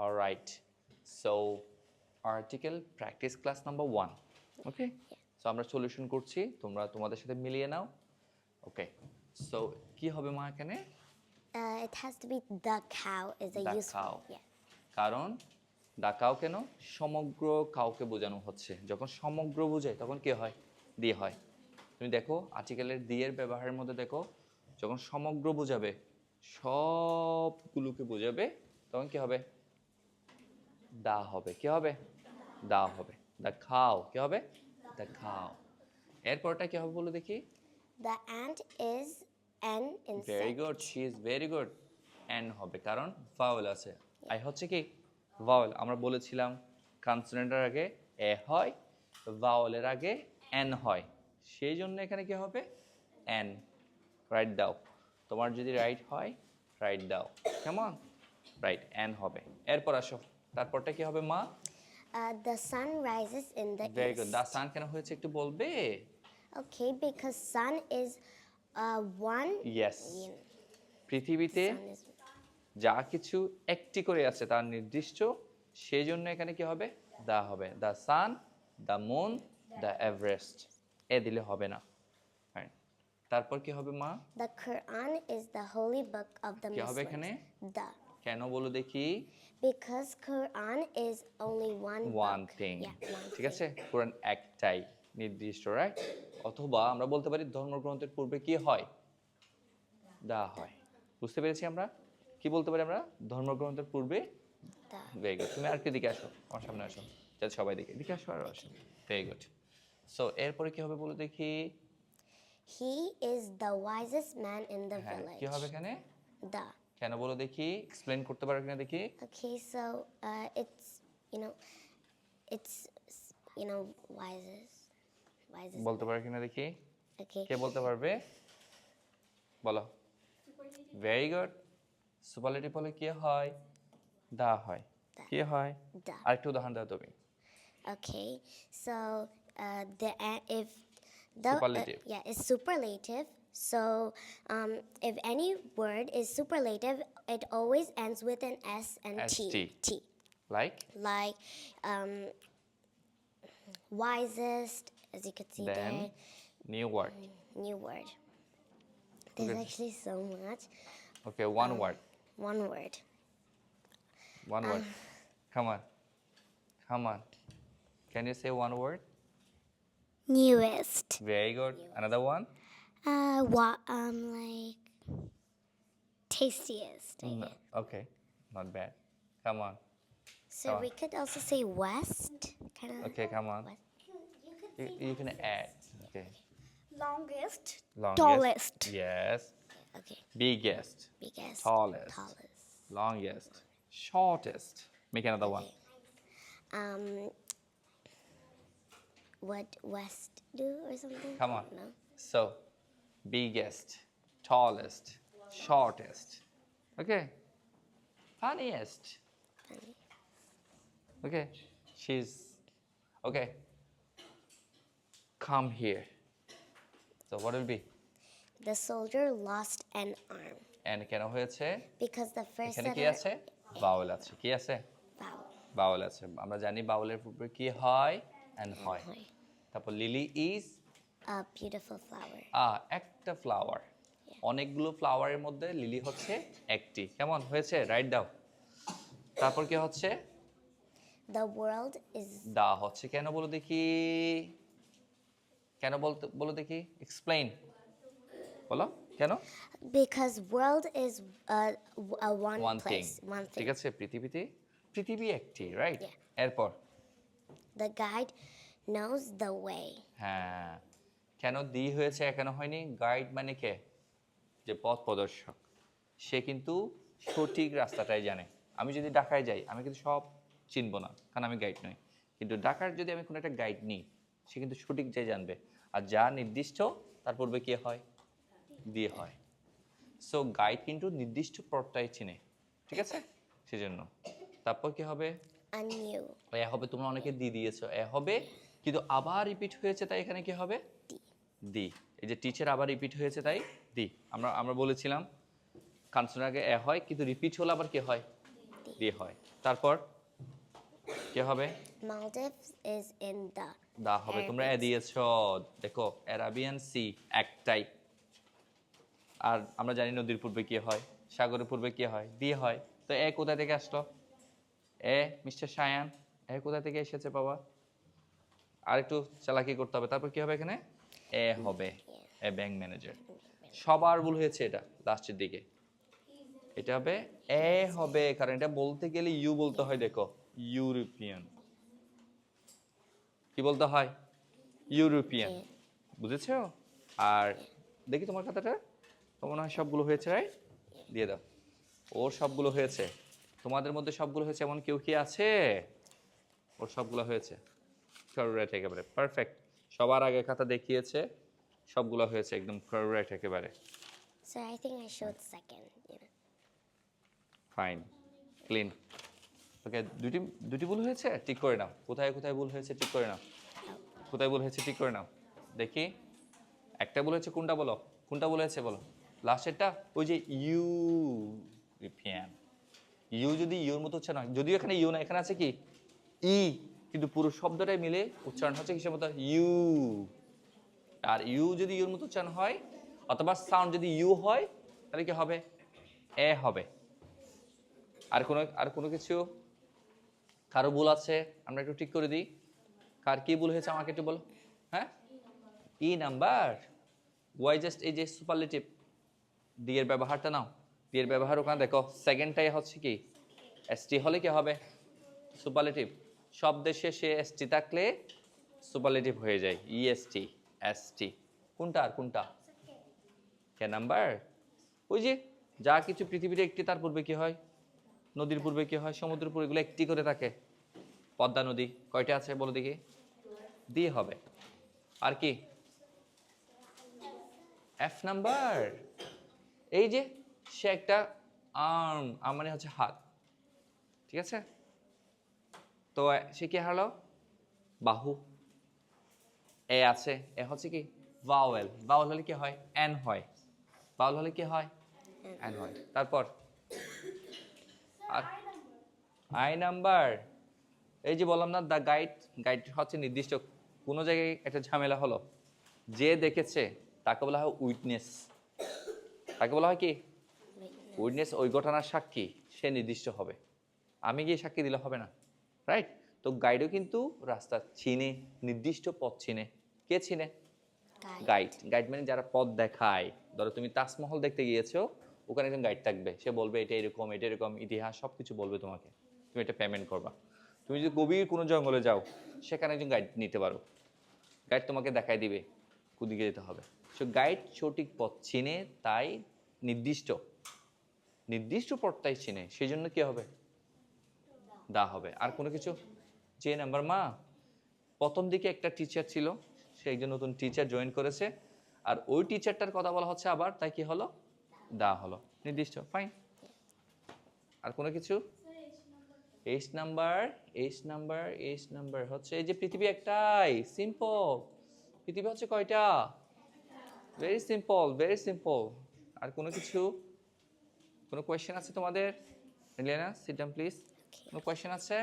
All right. So, article practice class number 1. Okay? So, আমরা solution করছি, তোমরা তোমাদের সাথে মিলিয়ে নাও। Okay. So, কি হবে মা এখানে? It has to be the cow is a The useful. cow. Yeah. কারণ দা কাউ কেন সমগ্র কাউকে বোঝানো হচ্ছে, যখন সমগ্র বোঝায় তখন কি হয়, দিয়ে হয়। তুমি দেখো আর্টিকেলের দিয়ের ব্যবহারের মধ্যে দেখো, যখন সমগ্র বোঝাবে, সবগুলোকে বোঝাবে, তখন কি হবে, দা হবে। কি হবে, দা হবে। দা খাও কি হবে, দা খাও। এরপরটা কি হবে বলো দেখি। The ant is an insect. Very good, she is very good. N হবে কারণ ভাওয়েল আছে। আই হচ্ছে কি ভাওয়েল। আমরা বলেছিলাম কনসোনেন্টের আগে এ হয়, ভাওয়েলের আগে এন হয়, সেই জন্য এখানে কি হবে, এন। রাইট দাও, তোমার যদি রাইট হয় রাইট দাও, কেমন, রাইট এন হবে। এরপর আসো, তারপরটা কি হবে মা। The sun rises in the very east. Good. The sun কেন হয়েছে একটু বলবে। Okay, because sun is one. Yes, পৃথিবীতে Sun is যা কিছু একটি করে আছে তার নির্দিষ্ট, সেই জন্য এখানে কি হবে, দা হবে। The sun, the moon, the Everest, a দিলে হবে না। Right. তারপর কি হবে মা। the Quran is the holy book of the কি হবে Muslims. এখানে? The কেন বলো দেখি। because Quran is only one one book. Thing, Yeah, one ঠিক thing. আছে, কোরআন একটাই নির্দিষ্ট, রাইট। অথবা আমরা বলতে পারি ধর্মগ্রন্থের পূর্বে কি হয়, দা হয়। বুঝতে পেরেছি আমরা, কি বলতে পারি আমরা, ধর্মগ্রন্থের পূর্বে। The very good. তুমি আর কি দিকে আসো, আমার সামনে আসো, যাতে সবাই দিকে দিকে আসো, আর আসো। Very good. সো এরপরে কি হবে বলো দেখি। he is the wisest man in the হ্যাঁ, village. কি হবে এখানে, The কেন বলো দেখি, এক্সপ্লেইন করতে পারো কিনা দেখি। okay, so it's it's wisest. বলতে পারো কিনা দেখি, Okay. কে বলতে পারবে, বলো। Very good. সুপারলেটিভ হলে কি হয়, দা হয়। কি হয়, Da. আরেকটু উদাহরণ দাও তুমি। Okay, so if the Superlative. yeah, it's superlative. So if any word is superlative, it always ends with an S and ST. T. Like, Like wisest, as you can see then there. New word. New word. There's Okay. actually so much. Okay, one word, One word. One word. Come on, come on, can you say one word. Newest. Very good. Another one. Like tastiest. I guess. Okay, not bad. Come on. So Come on. we could also say west, kind of. Okay, come on. West. You can add. Okay. Longest. Longest. Tallest. Yes. Okay. Biggest. Biggest. Tallest. Tallest. Longest. Shortest. Make another one. Um, what west do or something? Come on. No. So, biggest, tallest, shortest. Okay. Funniest. Funny. Okay. She's okay. Come here. So what will be? The soldier lost an arm And কেন হয়েছে? because the first এখানে কি letter আছে? বাউল আছে। কি আছে? vowel. বাউল আছে। আমরা জানি বাউলের পূর্বে কি হয়? and হয়। হয়। তারপর lily is A beautiful flower. একটা ফ্লাওয়ার। অনেকগুলো ফ্লাওয়ারের মধ্যে লিলি হচ্ছে একটি। কেমন হয়েছে? রাইট দাও। তারপর কি হচ্ছে? The world is দা হচ্ছে কেন বলো দেখি। কেন বলো দেখি, এক্সপ্লেইন বলো কেন। because world is a one one thing, place, one ঠিক thing. আছে, পৃথিবী একটি, রাইট। Yeah. এরপর The guide knows the way. হ্যাঁ, কেন দি হয়েছে এখনো হয়নি। গাইড মানে কে, যে পথ প্রদর্শক, সে কিন্তু সঠিক রাস্তাটাই জানে। আমি যদি ঢাকায় যাই, আমি কিন্তু সব চিনবো না, কারণ আমি গাইড নই। কিন্তু ঢাকার যদি আমি কোনো একটা গাইড নিই, সে কিন্তু সঠিক যে জানবে। আর যা নির্দিষ্ট তার পূর্বে কি হয়, দিয়ে হয়। সো গাইড কিন্তু নির্দিষ্ট পথটাই চিনে, ঠিক আছে, সেজন্য। তারপর কি হবে, A new. এ হবে, তোমরা অনেকে দি দিয়েছো, এ হবে, কিন্তু আবার রিপিট হয়েছে, তাই এখানে কি হবে, দি। এই যে টিচার আবার রিপিট হয়েছে, তাই দি। আমরা বলেছিলাম কনসোনেন্ট আগে এ হয়, কিন্তু রিপিট হলে আবার কি হয়, দিয়ে হয়। তারপর কি হবে? Maldives is in the দা হবে। তোমরা Arabic Sea. দিয়েছো, দেখো অ্যারাবিয়ান সি একটাই। আর আমরা জানি নদীর পূর্বে কি হয়, সাগরের পূর্বে কি হয়, দিয়ে হয়। তো এ কোথা থেকে আসলো? এ মিস্টার শায়ান, এ কোথা থেকে এসেছে বাবা? আর একটু চালাকি করতে হবে। তারপর কি হবে এখানে? এ হবে, এ ব্যাংক ম্যানেজার। সবার ভুল হয়েছে এটা লাস্টের দিকে। এটা হবে এ হবে, কারণ এটা বলতে গেলে ইউ বলতে হয়। দেখো ইউরোপিয়ান, কি বলতে হয়? ইউরোপিয়ান, বুঝেছো? আর দেখি তোমার খাতাটা, তো মনে হয় সবগুলো হয়েছে, রাইট? দিয়ে দাও। ওর সবগুলো হয়েছে, তোমাদের মধ্যে সবগুলো হয়েছে, এমন কেউ কি আছে? ওর সবগুলো হয়েছে, কারেক্ট একেবারে পারফেক্ট। সবার আগে খাতা দেখিয়েছে, সবগুলো হয়েছে একদম কারেক্ট একেবারে So I think I showed second. Yeah. Fine, clean. Okay, দুটি দুটি ভুল হয়েছে, ঠিক করে নাও। কোথায় কোথায় ভুল হয়েছে ঠিক করে নাও, কোথায় ভুল হয়েছে ঠিক করে নাও। দেখি, একটা ভুল হয়েছে, কোনটা বলো? কোনটা ভুল হয়েছে বলো? লাস্টেরটা, ওই যে ইউরোপিয়ান। ইউ যদি ইউর মতো উচ্চারণ হয়, যদিও এখানে ইউ না, এখানে আছে কি ই, কিন্তু পুরো শব্দটাই মিলে উচ্চারণ হচ্ছে কিসের মতো? ইউ। আর ইউ যদি ইউর মতো উচ্চারণ হয়, অথবা সাউন্ড যদি ইউ হয়, তাহলে কি হবে? এ হবে। আর কোনো কিছু কারো ভুল আছে, আমরা একটু ঠিক করে দিই। কার কি ভুল হয়েছে আমাকে একটু বলো। হ্যাঁ, ই নাম্বার। ওয়াই জাস্ট এই যে সুপারলেটিভ ডি এর ব্যবহারটা নাও। ডি এর ব্যবহার ওখানে দেখো, সেকেন্ডটাই হচ্ছে কি এসটি, হলে কি হবে? সুপারলেটিভ। শব্দের শেষে এসটি থাকলে সুপারলেটিভ হয়ে যায়, ইএসটি, এসটি। কোনটা আর কোনটা? কে নাম্বার? ওই যে যা কিছু পৃথিবীতে একটি, তার পূর্বে কি হয়? নদীর পূর্বে কি হয়? সমুদ্রের পূর্বে, এগুলো একটি করে থাকে। পদ্মা নদী কয়টা আছে বলো দেখি? দিয়ে হবে। আর কি? F number. এই যে সে একটা আর্ম, আর্ম মানে হচ্ছে হাত, ঠিক আছে? তো সে কি হারালো? বাহু। এ আছে, এ হচ্ছে কি ভাওয়েল। ভাওয়েল হলে কি হয়? এন হয়। ভাওয়েল হলে কি হয়? এন হয়। তারপর আর আই নাম্বার। এই যে বললাম না, দ্য গাইড। গাইড হচ্ছে নির্দিষ্ট। কোনো জায়গায় একটা ঝামেলা হলো, যে দেখেছে তাকে বলা হয় উইটনেস। তাকে বলা হয় কি? উইটনেস। ওই ঘটনার সাক্ষী, সে নির্দিষ্ট হবে। আমি গিয়ে সাক্ষী দিলে হবে না, রাইট? তো গাইডও কিন্তু রাস্তা চিনে, নির্দিষ্ট পথ চিনে। কে চিনে? Guide. গাইড। গাইড মানে যারা পথ দেখায়। ধরো তুমি তাজমহল দেখতে গিয়েছো, ওখানে একজন গাইড থাকবে, সে বলবে এটা এরকম, এটা এরকম, ইতিহাস সব কিছু বলবে তোমাকে। তুমি এটা পেমেন্ট করবা। তুমি যদি গভীর কোনো জঙ্গলে যাও, সেখানে একজন গাইড নিতে পারো। গাইড তোমাকে দেখাই দিবে কুদিকে যেতে হবে। সো গাইড সঠিক পথ চিনে, তাই নির্দিষ্ট নির্দিষ্ট পথটাই চিনে, সেই জন্য কি হবে? দা হবে। আর কোনো কিছু? যে নাম্বার। মা, প্রথম দিকে একটা টিচার ছিল, সে একজন নতুন টিচার জয়েন করেছে, আর ওই টিচারটার কথা বলা হচ্ছে আবার, তাই কি হলো? দা হলো। নির্দিষ্ট, ফাইন। আর কোনো কিছু? H number. H number, H number হচ্ছে এই যে পৃথিবী একটাই, সিম্পল। পৃথিবী হচ্ছে কয়টা? Very simple, very simple. আর কোনো কিছু? কোনো কোয়েশ্চেন আছে তোমাদের? রিলিয়ানা, সিট ডাউন প্লিজ। কোনো কোয়েশ্চেন আছে?